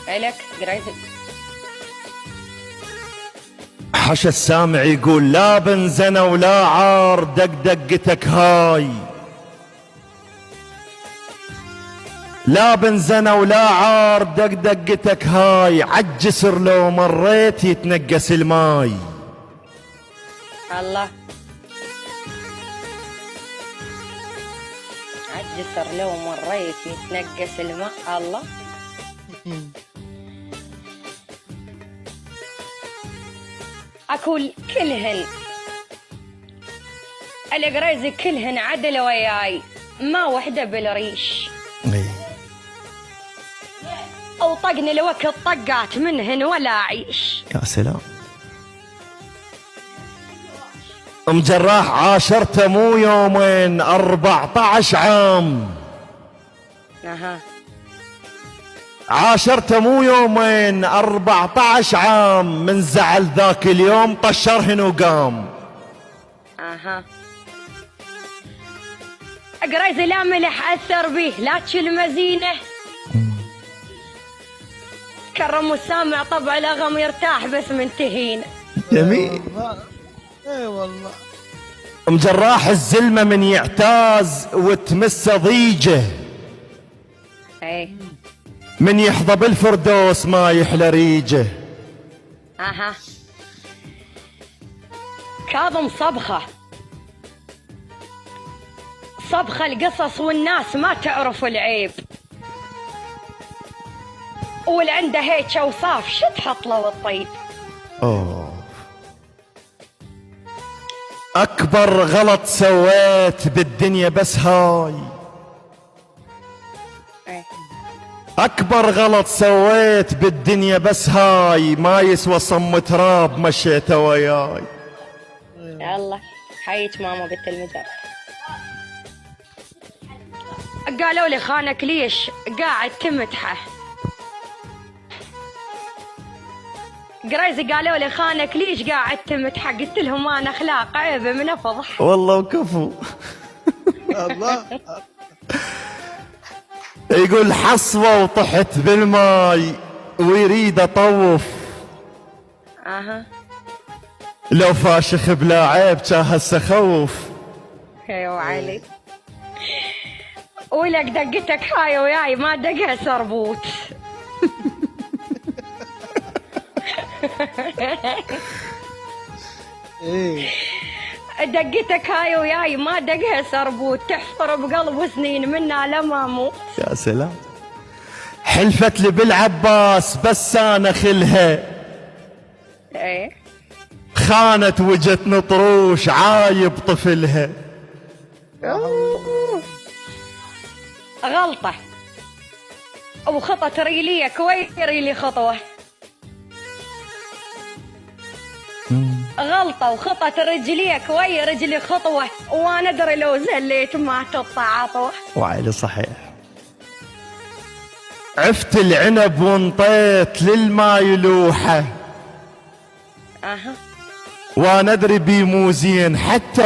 إلك قريت. حشا السامع يقول لا بنزنة ولا عار دق دقتك هاي، لا بنزنة ولا عار دق دقتك هاي، عالجسر لو مريت يتنقس الماي. الله، عالجسر لو مريت يتنقس الماء. الله. أقول كلهن القريزي كلهن عدل وياي، ما وحدة بالريش، أو طقني الوقت طقات منهن ولا عيش. يا سلام. ام جراح عاشرته مو يومين 14 عام. أها. عاشرته مو يومين 14 عام، من زعل ذاك اليوم طشرهن وقام. اها. قريزي لا ملح اثر بيه لا تشيل مزينه، كرم السامع طبع لغم يرتاح بس منتهينا. جميل. اي والله. ام جراح الزلمه من يعتاز وتمسه ضيجه، اي. من يحظى بالفردوس ما يحلى ريجه. اها. كاظم صبخه، صبخه القصص والناس ما تعرف العيب، واللي عنده هيك اوصاف شو تحط له الطيب. أوه. أكبر غلط سويت بالدنيا بس هاي، أكبر غلط سويت بالدنيا بس هاي، ما يسوى صم تراب مشيته وياي. يلا حيك ماما بنت المجال. قالوا لي خانك ليش قاعد تمدحه، قريزي قالوا لي خانك ليش قاعد تمدحه، قلت لهم انا اخلاق عيب من افضح. والله وكفو. الله. يقول حصوة وطحت بالماي ويريد اطوف، اها. لو فاشخ بلا عيب كان هسه خوف. ايوه علي. ولك دقتك هاي وياي ما دقها سربوت. ايه. دقتك هاي وياي ما دقها سربوت، تحفر بقلب سنين منا لما اموت. يا سلام. حلفت لي بالعباس بس انا خلها، ايه. خانت وجت نطروش عايب طفلها. غلطة وخطة ريلية كويس ريلي خطوة، غلطة وخطة رجلية كوي رجلي خطوة، وانا ادري لو زليت ما تطلع عطوة. وعلي صحيح. عفت العنب وانطيت للما يلوحه، اها. وانا ادري بي مو زين حتى